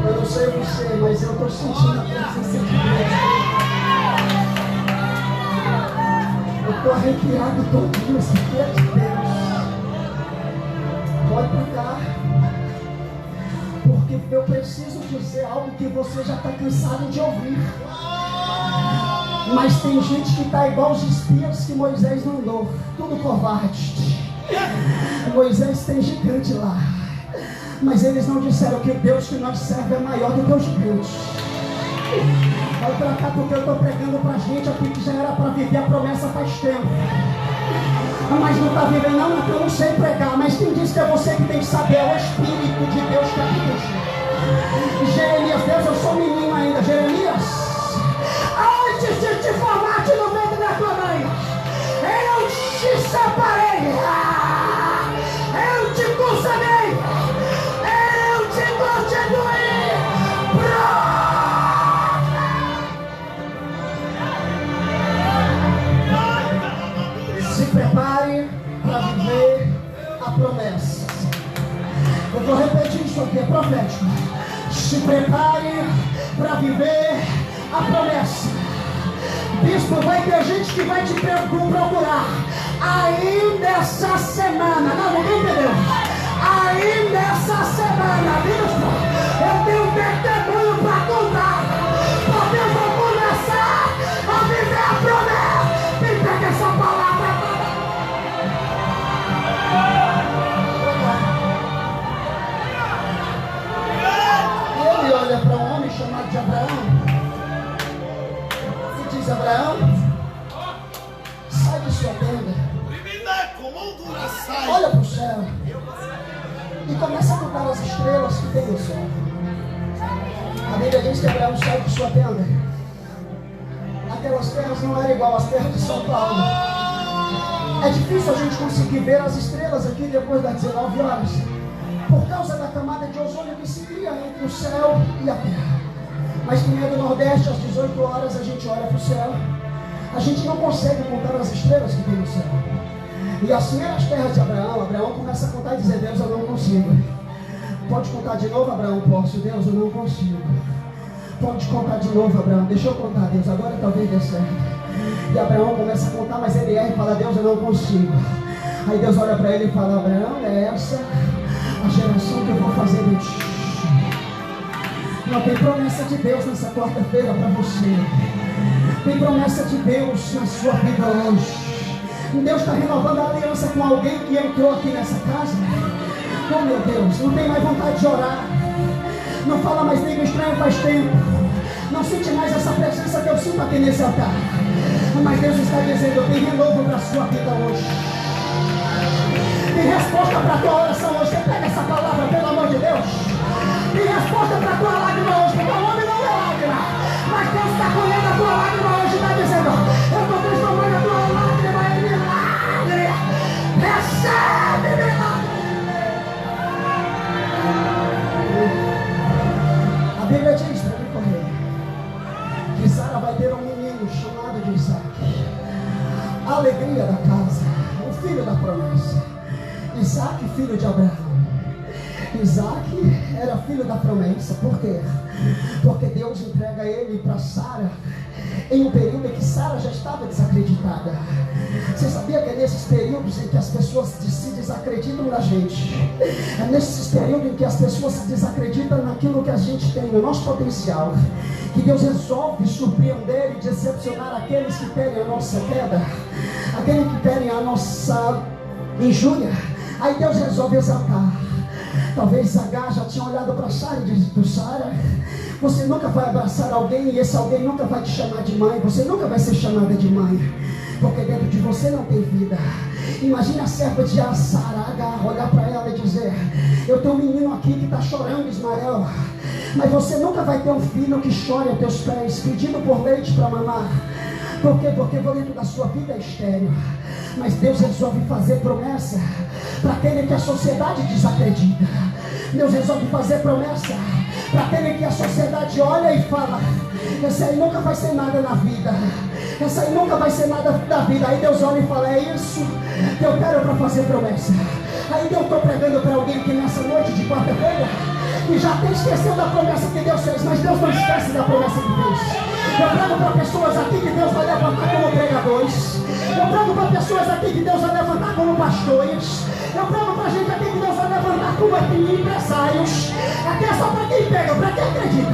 Eu não sei você, mas eu estou sentindo a presença de Deus. Eu estou arrepiado todinho, esse dia de Deus. Pode pra cá. Porque eu preciso dizer algo que você já está cansado de ouvir. Mas tem gente que está igual os espias que Moisés mandou. Tudo covarde. Moisés tem gigante lá. Mas eles não disseram que o Deus que nós servemos é maior do que o gigante. Vai pra cá porque eu estou pregando pra gente aqui que já era para viver a promessa faz tempo. Mas não está vivendo não, porque eu não sei pregar. Mas quem disse que é você que tem que saber? É o Espírito de Deus que aqui contigo. Jeremias, Deus, eu sou menino ainda. Jeremias, antes de te formar no ventre da tua mãe, eu te separei, eu te consagrei, eu te constituí. Se prepare para viver a promessa. Eu vou repetir isso aqui, é profético. Se prepare para viver a promessa. Bispo, vai ter gente que vai te procurar ainda essa semana. Não, ninguém entendeu. Ainda essa semana, bispo, eu tenho um testemunho para contar. Porque eu vou começar a viver a promessa. Quem pega essa palavra? Ele olha para um homem chamado de Abraão e diz: Abraão, sai de sua tenda, olha para o céu e começa a contar as estrelas que tem no céu. A Bíblia diz que Abraão sai de sua tenda. Aquelas terras não eram igual às terras de São Paulo. É difícil a gente conseguir ver as estrelas aqui depois das 19 horas, por causa da camada de ozônio que se cria entre o céu e a terra. Mas quem é do Nordeste, às 18 horas a gente olha para o céu, a gente não consegue contar as estrelas que tem no céu. E assim eram as terras de Abraão. Abraão começa a contar e dizer: Deus, eu não consigo. Pode contar de novo, Abraão? Posso. Deus, eu não consigo. Pode contar de novo, Abraão? Deixa eu contar, Deus, agora talvez dê certo. E Abraão começa a contar, mas ele erra e fala: Deus, eu não consigo. Aí Deus olha para ele e fala: Abraão, é essa a geração que eu vou fazer de ti. Não tem promessa de Deus nessa quarta-feira para você. Tem promessa de Deus na sua vida hoje. Deus está renovando a aliança com alguém que entrou aqui nessa casa. Oh meu Deus, não tem mais vontade de orar. Não fala mais língua estranha faz tempo. Não sente mais essa presença que eu sinto aqui nesse altar. Mas Deus está dizendo: eu tenho renovo para a sua vida hoje. Tem resposta para a tua oração hoje. Você pega essa palavra, pelo amor de Deus. Tem resposta para a tua lágrima hoje. Porque o homem não é lágrima, mas Deus está colhendo a tua lágrima hoje. Está dizendo: eu estou transformando a tua lágrima em milagre. Recebe milagre. A Bíblia diz para mim correr que Sara vai ter um menino chamado de Isaac. A alegria da casa, o filho da promessa. Isaac, filho de Abraão. Isaac era filho da promessa. Por quê? Porque Deus entrega ele para Sara em um período em que Sara já estava desacreditada. Você sabia que é nesses períodos em que as pessoas se desacreditam na gente, é nesses períodos em que as pessoas se desacreditam naquilo que a gente tem, no nosso potencial, que Deus resolve surpreender e decepcionar aqueles que querem a nossa queda, aqueles que querem a nossa injúria. Aí Deus resolve exaltar. Talvez Agar já tinha olhado para Sara e disse: Sara, você nunca vai abraçar alguém e esse alguém nunca vai te chamar de mãe. Você nunca vai ser chamada de mãe, porque dentro de você não tem vida. Imagina a serva de Sara, Agar, olhar para ela e dizer: eu tenho um menino aqui que está chorando, Ismael, mas você nunca vai ter um filho que chore a teus pés, pedindo por leite para mamar. Por quê? Porque dentro da sua vida é estéril. Mas Deus resolve fazer promessa para aquele que a sociedade desacredita. Deus resolve fazer promessa para aquele que a sociedade olha e fala: esse aí nunca vai ser nada na vida, essa aí nunca vai ser nada da vida. Aí Deus olha e fala: é isso que eu quero para fazer promessa. Aí eu estou pregando para alguém que nessa noite de quarta-feira que já até esqueceu da promessa que Deus fez, mas Deus não esquece da promessa que fez. Eu prego para pessoas aqui que Deus vai levantar como pregadores. Eu prego para pessoas aqui que Deus vai levantar como pastores. Eu prego para gente aqui que Deus vai levantar como empresários. Aqui é só para quem pega, para quem acredita.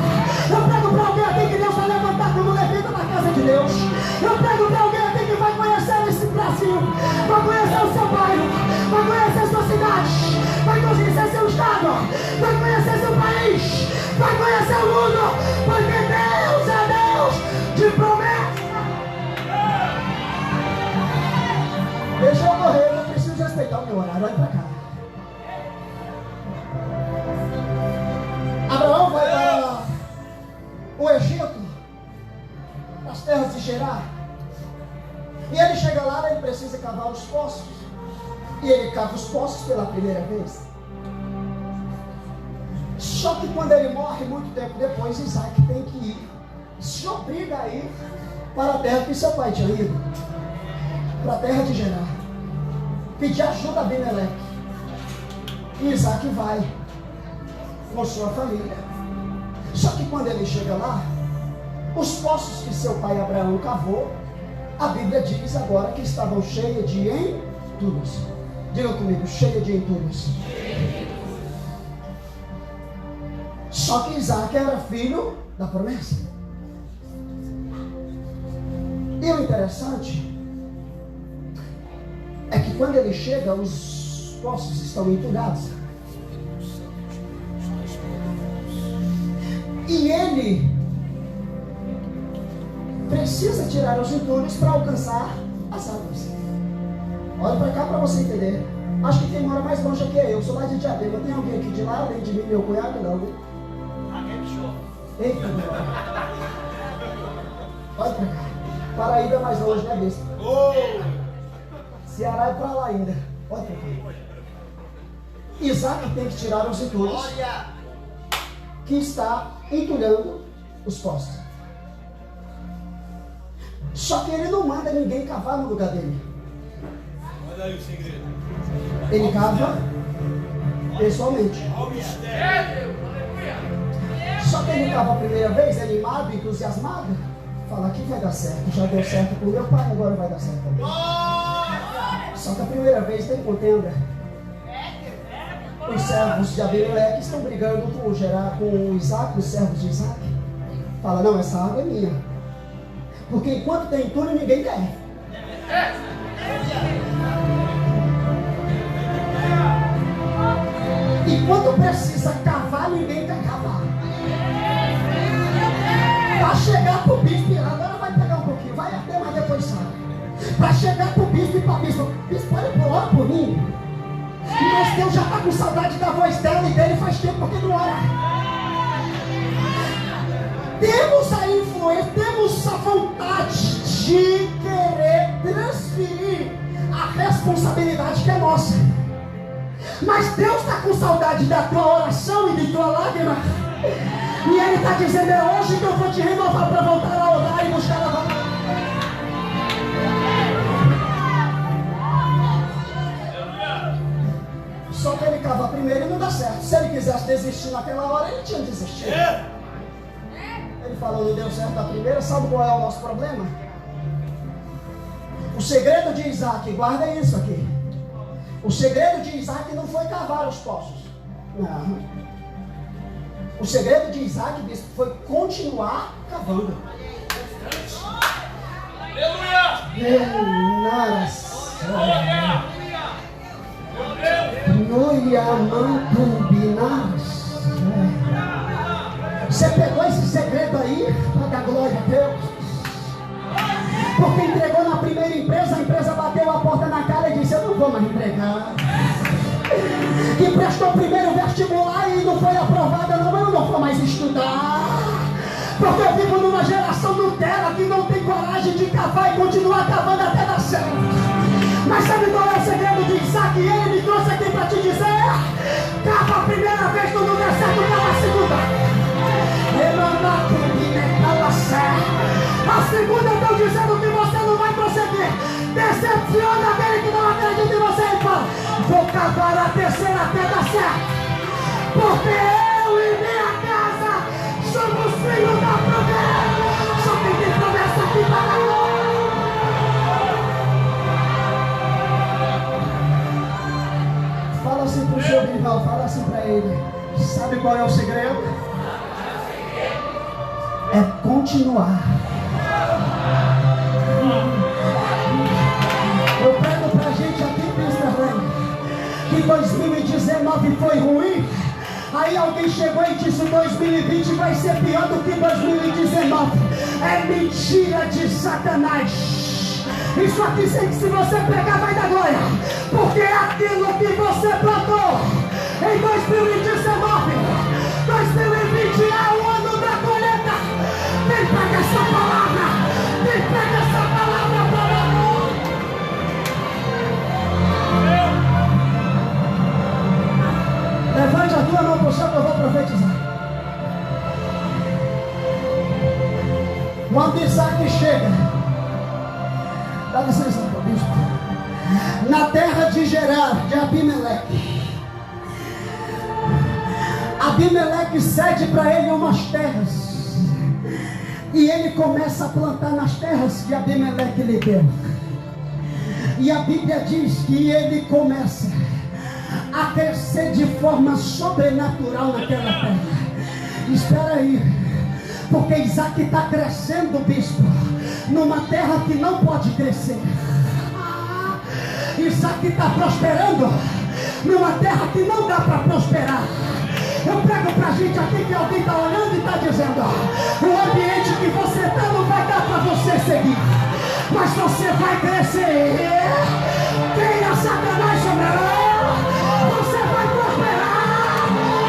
Eu prego para alguém aqui que Deus vai levantar como levita na casa de Deus. Eu prego para alguém aqui que vai conhecer esse Brasil, vai conhecer o seu bairro, vai conhecer a sua cidade, vai conhecer seu estado, vai conhecer seu país, vai conhecer o mundo, porque Deus é Deus de promessa. Deixa eu correr, eu preciso respeitar o meu horário. Olha pra cá. Abraão vai para o Egito, as terras de Gerar. E ele chega lá, ele precisa cavar os poços. E ele cava os poços pela primeira vez. Só que quando ele morre, muito tempo depois, Isaac tem que ir. Se obriga a ir para a terra que seu pai tinha ido, para a terra de Gerar, pedir ajuda a Abimeleque. E Isaac vai com sua família. Só que quando ele chega lá, os poços que seu pai Abraão cavou, a Bíblia diz agora que estavam cheios de entulhos. Diga comigo: cheia de entulhos. Só que Isaac era filho da promessa. E o interessante é que quando ele chega, os poços estão entulhados. E ele precisa tirar os entulhos para alcançar as águas. Olha para cá para você entender. Acho que quem mora mais longe aqui é eu. Sou lá de Diadema. Tem alguém aqui de lá, além de mim, meu cunhado? Não, né? Eita, meu. Olha para cá. Paraíba é mais longe, né, besta? Ceará é para lá ainda. Olha para cá. Isaac tem que tirar os entulhos que está entulhando os poços. Só que ele não manda ninguém cavar no lugar dele. Olha aí o segredo. Ele cava pessoalmente. Só que ele cava a primeira vez, animado, entusiasmado, fala: aqui vai dar certo. Já deu certo com meu pai, agora vai dar certo também. Só que a primeira vez tem contenda. Os servos de Abimeleque estão brigando com Isaac, os servos de Isaac. Fala: não, essa água é minha. Porque enquanto tem entulho, ninguém quer. E quando precisa cavar, ninguém quer cavar. Para chegar para o bispo, agora vai pegar um pouquinho, vai até, mas depois sai. Para chegar para o bispo e para o bispo: bispo, ora por mim. Mas Deus já está com saudade da voz dela e dele faz tempo porque não ora. Temos a influência, temos a vontade de querer transferir a responsabilidade que é nossa. Mas Deus está com saudade da tua oração e de tua lágrima. E Ele está dizendo: é hoje que eu vou te renovar para voltar a orar e buscar a vontade. Só que ele cava primeiro e não dá certo. Se ele quisesse desistir naquela hora, ele tinha desistido. Ele falou: não deu certo a primeira. Sabe qual é o nosso problema? O segredo de Isaac, guarda isso aqui. O segredo de Isaac não foi cavar os poços. Não. O segredo de Isaac foi continuar cavando. Você pegou esse segredo aí para dar glória a Deus? Porque entregou na primeira empresa, a empresa bateu a porta na cara e disse: eu não vou mais entregar. Que prestou o primeiro vestibular e não foi aprovada, não, eu não vou mais estudar. Porque eu vivo numa geração Nutella que não tem coragem de cavar e continuar cavando até dar certo. Mas sabe qual é o segredo de Isaac? E ele me trouxe aqui para te dizer: cava a primeira vez, quando não der certo, cava a segunda. porque eu e minha casa somos filhos da promessa. Só quem tem promessa aqui para nós. Fala assim pro seu rival, fala assim para ele. Sabe qual é o segredo? É continuar. Eu prego pra gente aqui em Instagram que 2019 foi ruim. Aí alguém chegou e disse: 2020 vai ser pior do que 2019. É mentira de Satanás. Isso aqui, se você pegar, vai dar glória. Porque aquilo que você plantou em 2019, 2020 é o ano da colheita. Quem pega essa palavra? Quem pega essa palavra para nós? Levante a tua mão para o céu que eu vou profetizar. Quando Isaac chega, dá licença para o bispo, na terra de Gerar, de Abimeleque, Abimeleque cede para ele umas terras. E ele começa a plantar nas terras que Abimeleque lhe deu. E a Bíblia diz que ele começa a crescer de forma sobrenatural naquela terra. Espera aí, porque Isaac está crescendo, bispo, numa terra que não pode crescer. Isaac está prosperando numa terra que não dá para prosperar. Eu prego pra gente aqui que alguém está olhando e está dizendo: o ambiente que você está não vai dar para você seguir, mas você vai crescer. Quem Satanás sobrará, você vai prosperar.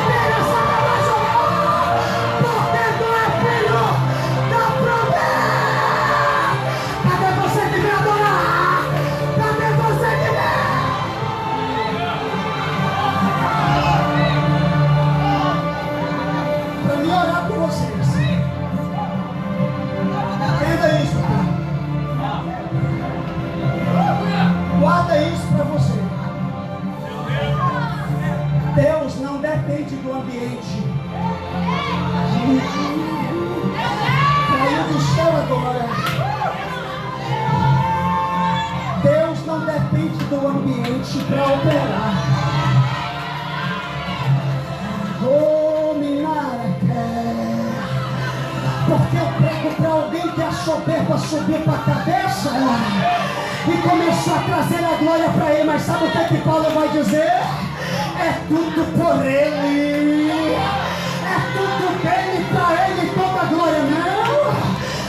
Quem Satanás sobrará, porque tu é filho da promessa. Cadê você que vem adorar? Cadê você que vem? Para me orar por vocês. Entenda isso, tá? Guarda isso para você. Deus não depende do ambiente. Caiu do céu agora. Deus não depende do ambiente para operar. Porque eu prego para alguém que a soberba subiu para a cabeça e começou a trazer a glória para ele. Mas sabe o que Paulo vai dizer? É tudo por ele. É tudo dele, para ele toda a glória. Não,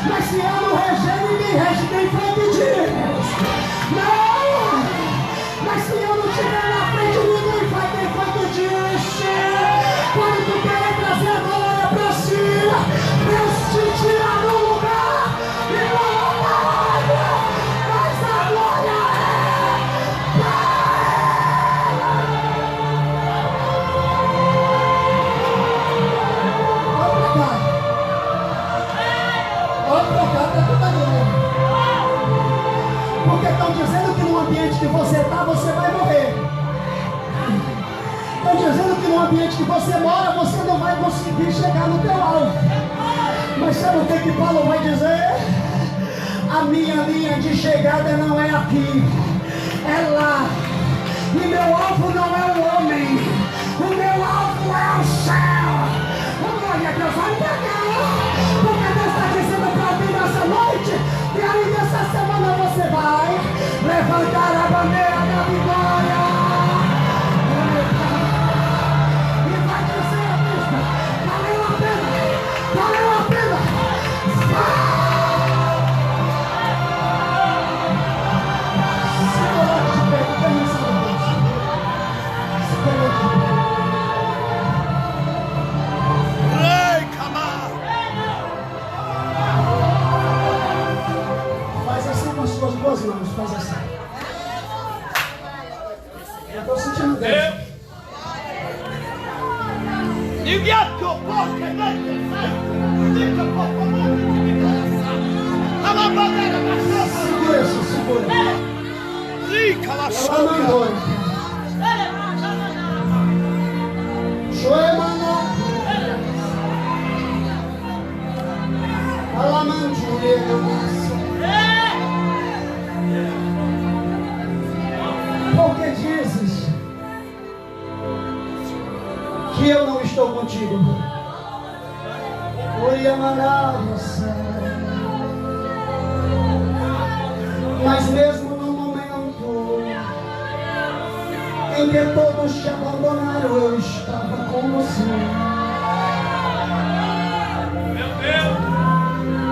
mas se eu não reger, ninguém rege, quem foi que diz? Não, mas se eu não estiver na frente, ninguém vai, quem foi que disse? Quando tu quer trazer a glória para si, Deus te tira do lugar e coloca outra, mas a glória é Olha pra cá, tá tudo ali. Porque estão dizendo que no ambiente que você está, você vai morrer. Estão dizendo que no ambiente que você mora, você não vai conseguir chegar no teu alvo. Mas sabe o que Paulo vai dizer? A minha linha de chegada não é aqui, é lá. E meu alvo não é o homem, o meu alvo é o céu. Glória a Deus, vai pegar. Porque Deus está dizendo para mim nessa noite que ainda essa semana você vai levantar a bandeira da vitória. E vai dizer a pista: valeu a pena, valeu a pena. Faz assim com as suas duas mãos, faz assim. Eu estou sentindo Deus. Segura isso, segura. Ela mandou. Joema. Porque dizes que eu não estou contigo. Mas mesmo no momento em que todos te abandonaram, eu estava com você.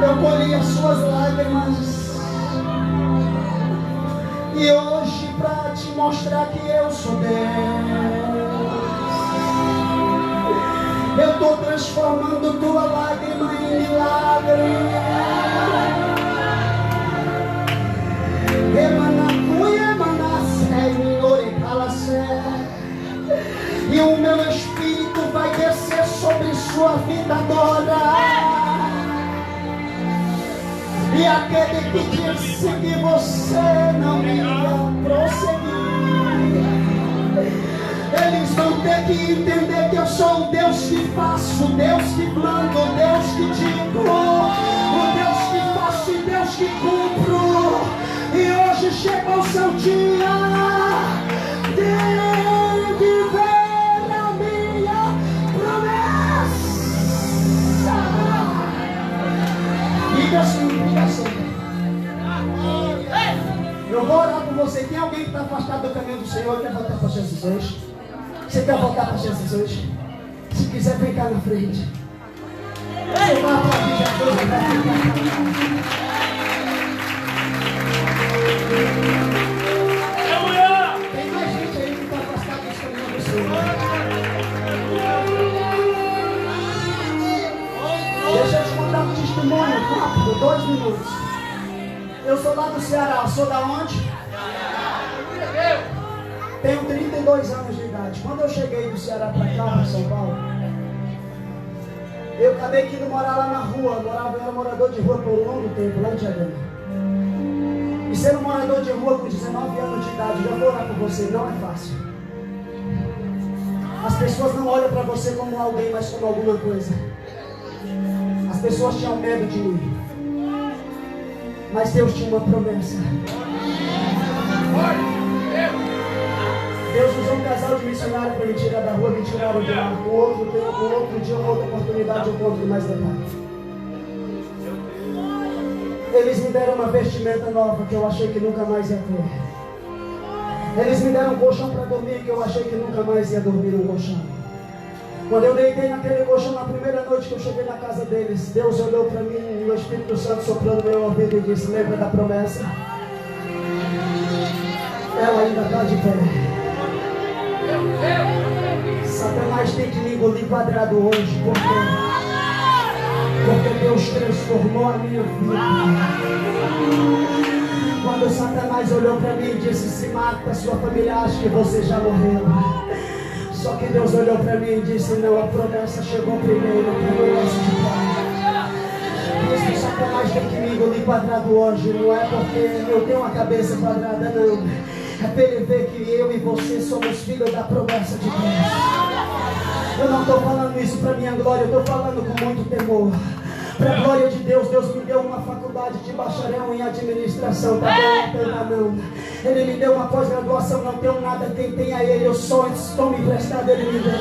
Eu colhi as suas lágrimas. E hoje, para te mostrar que eu sou Deus, eu estou transformando tua lágrima em milagre. E o meu Espírito vai descer sobre sua vida agora. E aquele que disse que você não ia prosseguir, eles vão ter que entender que eu sou o Deus que faço, o Deus que mando, o Deus que digo, o Deus que faço e Deus que cumpro. E hoje chega o seu dia de viver a minha promessa. Diga assim. Eu vou orar por você. Tem alguém que está afastado do caminho do Senhor e quer voltar para Jesus hoje? Você quer voltar para Jesus hoje? Se quiser, vem cá na frente. Você vai aplaudir Jesus e vai ficar. Tem mais gente aí que está afastado do caminho do Senhor. Deixa eu te contar um testemunho rápido, 2 minutos. Eu sou lá do Ceará. Sou da onde? Tenho 32 anos de idade. Quando eu cheguei do Ceará para cá, para São Paulo, eu acabei indo morar lá na rua. Eu era morador de rua por um longo tempo, lá em Diadema. E ser um morador de rua com 19 anos de idade, já vou orar por você, não é fácil. As pessoas não olham para você como alguém, mas como alguma coisa. As pessoas tinham medo de mim. Mas Deus tinha uma promessa. Deus usou um casal de missionários para me tirar da rua, me tiraram de lá. Um outro dia, uma outra oportunidade, eu conto mais detalhes. Eles me deram uma vestimenta nova que eu achei que nunca mais ia ter. Eles me deram um colchão para dormir que eu achei que nunca mais ia dormir num colchão. Quando eu deitei naquele colchão na primeira noite que eu cheguei na casa deles, Deus olhou para mim e o Espírito Santo soprou no meu ouvido e disse: lembra da promessa? Ela ainda está de pé. Satanás tem que me engolir quadrado hoje, porque Deus transformou a minha vida. Quando Satanás olhou para mim e disse: se mata, sua família acha que você já morreu. Só que Deus olhou para mim e disse: não, a promessa chegou primeiro, promessa de pai. Por isso que Satanás tem que me engolir quadrado hoje. Não é porque eu tenho uma cabeça quadrada, não. É para ele ver que eu e você somos filhos da promessa de Deus. Eu não estou falando isso para minha glória, eu estou falando com muito temor. Para a glória de Deus, Deus me deu uma faculdade de bacharel em administração, tá bom? Não. Ele me deu uma pós-graduação, não tenho nada, quem tem a ele, eu só estou me emprestado, ele me deu.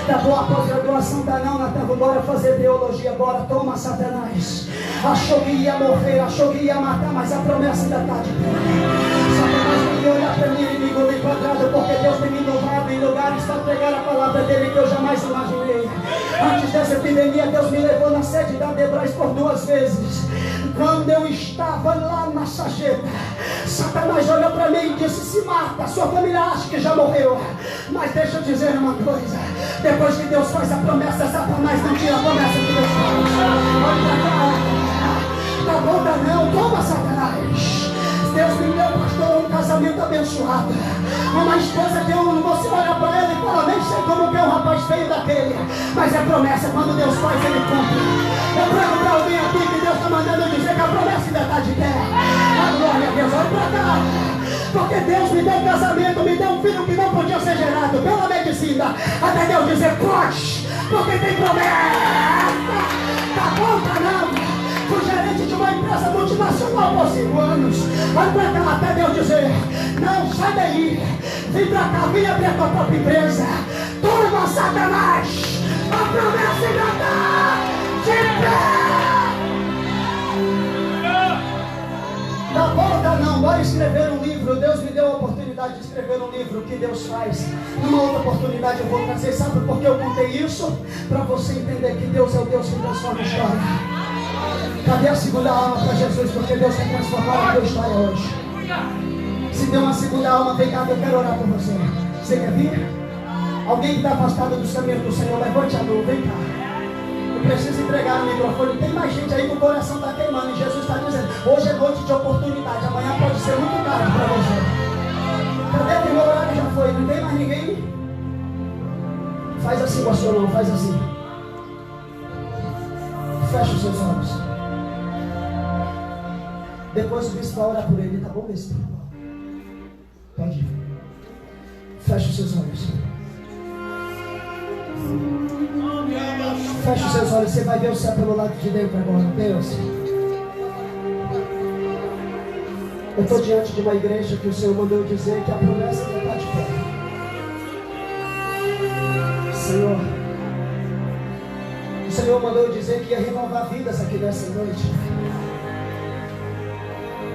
Tá bom, a pós-graduação tá não, Natan, bora fazer teologia, bora, toma Satanás. Achou que ia morrer, achou que ia matar, mas a promessa ainda está de pé. Satanás tem que olhar para mim e me engolir quadrado, porque Deus tem me levado em lugares para pregar a palavra dele que eu jamais imaginei. Antes dessa epidemia, Deus me levou na sede da Debrais por 2 vezes. Quando eu estava lá na sarjeta, Satanás olhou para mim e disse: se mata, sua família acha que já morreu. Mas deixa eu dizer uma coisa: depois que Deus faz a promessa, Satanás não tira a promessa que Deus faz. Olha pra cá, tá bom, tá não, toma Satanás. Deus me deu, pastor, um casamento abençoado. Uma esposa que eu não vou se olhar para ela e falar: nem sei como que é um rapaz feio daquele. Mas é promessa, quando Deus faz, ele cumpre. Eu trago para alguém aqui que Deus está mandando dizer que a promessa ainda está de pé. A glória a Deus, olha para cá. Porque Deus me deu um casamento, me deu um filho que não podia ser gerado pela medicina. Até Deus dizer: pode, porque tem promessa. Tá bom, tá não. Vai pra cá até Deus dizer: não, sai daí. Vem pra cá, vem abrir a tua própria empresa. Toma, Satanás. A promessa ainda está de pé. Da volta não, bora escrever um livro. Deus me deu a oportunidade de escrever um livro. O que Deus faz? Numa outra oportunidade eu vou trazer. Sabe por que eu contei isso? Para você entender que Deus é o Deus que transforma a história. Cadê a segunda alma para Jesus? Porque Deus quer transformar a tua história hoje. Se tem uma segunda alma, vem cá, eu quero orar por você. Você quer vir? Alguém que está afastado dos caminhos do Senhor, levante a mão, vem cá. Eu preciso entregar o microfone. Tem mais gente aí que o coração está queimando. E Jesus está dizendo: hoje é noite de oportunidade. Amanhã pode ser muito tarde para você. Cadê que meu horário já foi? Não tem mais ninguém? Faz assim com a sua mão, faz assim. Fecha os seus olhos. Depois o bispo vai orar por ele, tá bom, bispo? Pode ir. Fecha os seus olhos. Fecha os seus olhos, você vai ver o céu pelo lado de dentro agora. Deus, eu estou diante de uma igreja que o Senhor mandou dizer que a promessa ainda está de pé. Senhor, o Senhor mandou dizer que ia renovar vidas aqui nessa noite.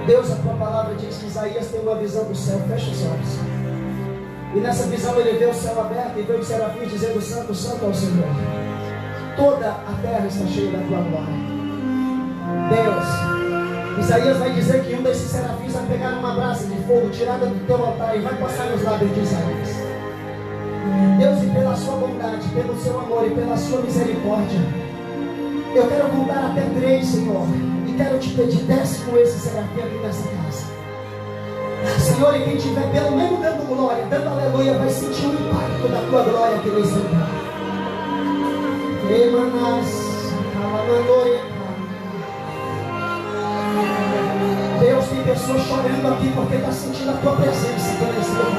Deus, a tua palavra diz que Isaías tem uma visão do céu. Fecha os olhos. E nessa visão ele vê o céu aberto e vê os serafins dizendo: santo, santo é o Senhor. Toda a terra está cheia da tua glória. Deus, Isaías vai dizer que um desses serafins vai pegar uma brasa de fogo tirada do teu altar e vai passar nos lábios de Isaías. Deus, e pela sua bondade, pelo seu amor e pela sua misericórdia, eu quero contar até 3, Senhor. E quero te pedir: desce com esse serafim aqui nessa casa. Senhor, e quem estiver pelo menos dando glória, dando aleluia, vai sentir o impacto da tua glória aqui nesse lugar. Deus, tem pessoas chorando aqui porque está sentindo a tua presença aqui nesse lugar.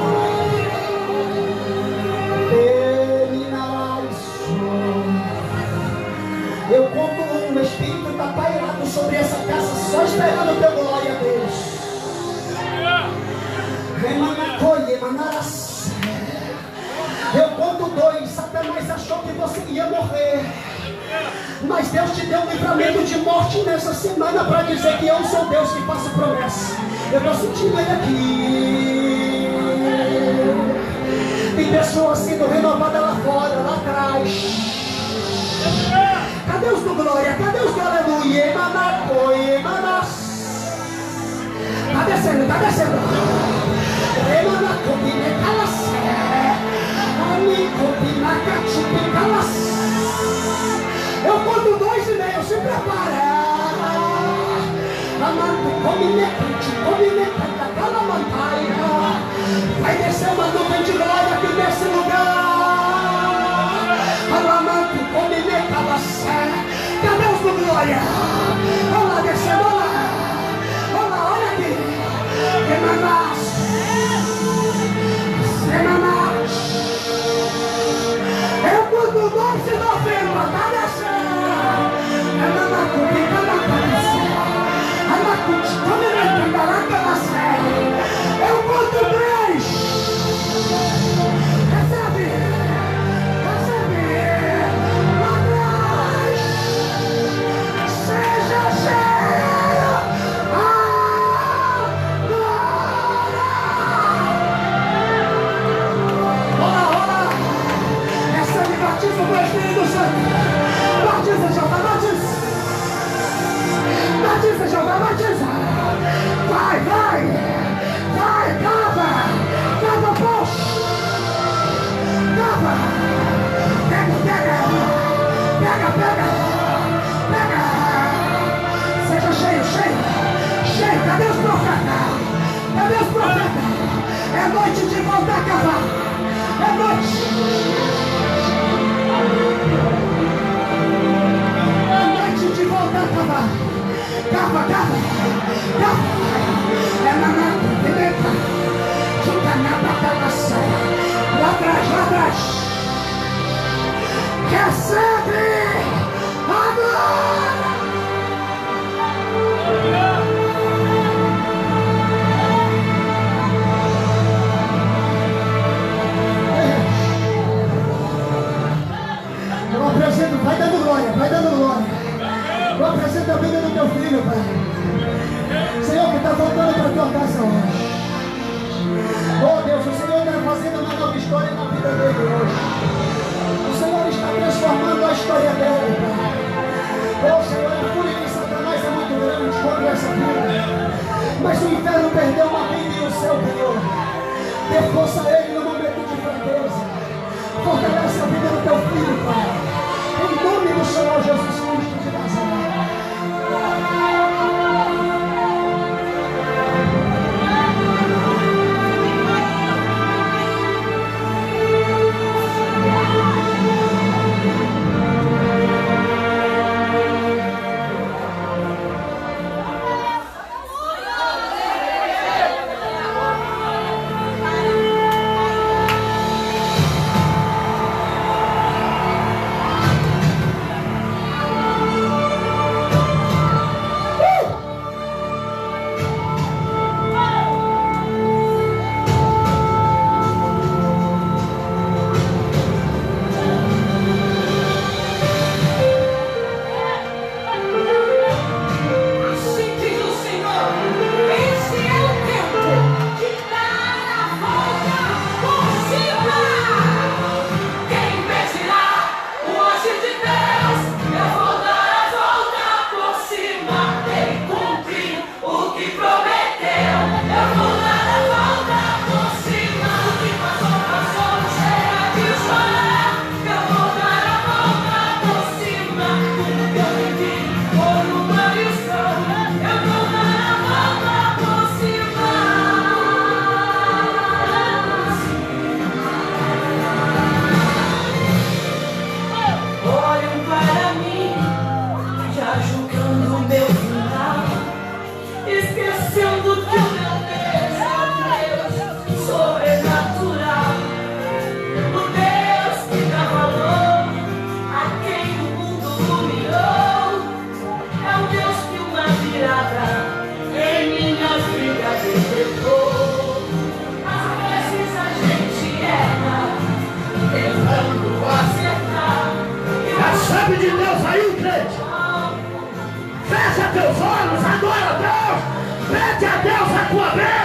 Eu conto um espírito está pairado sobre essa casa, só esperando o teu glória, Deus. Eu conto 2. Satanás achou que você ia morrer, mas Deus te deu um livramento de morte nessa semana para dizer que eu sou Deus que faço promessa. Eu estou sentindo ele aqui. Tem pessoas sendo renovadas lá fora, lá atrás. Cadê os do glória? Cadê os do aleluia? Tá descendo, tá descendo. Eu conto 2,5, se prepara. Vai descer uma nuvem de glória aqui nesse lugar. Cadê os do glória? Vamos lá, descendo, vamos lá. Vamos lá, olha aqui. Eu conto 2,9, tá descendo. Eu conto 3. Recebe. Atrás. Seja cheio. Rola. Recebe batismo do Espírito Santo. Batiza, Jeová, batiza. Batiza, Jeová, batiza. Vai, cava, poxa. Cava. Pega. Seja cheio. Cadê os profetas? É noite de voltar a cavar. É noite. De voltar a cavar. Cava. É na pimenta. Junta na batata. Lá atrás. Recebe agora. filho, Pai. Senhor, que está voltando para a tua casa hoje. Oh Deus, o Senhor está fazendo uma nova história na vida dele hoje. O Senhor está transformando a história dele, Pai. Oh Senhor, a fúria de Satanás é muito grande contra essa vida. Mas o inferno perdeu uma vida e o céu ganhou. Dê força a ele no momento de fraqueza. Fortalece a vida do teu filho, Pai. Em nome do Senhor Jesus Cristo de Nazaré. De Deus aí, crente. Fecha teus olhos, adora a Deus. Pede a Deus a tua bênção.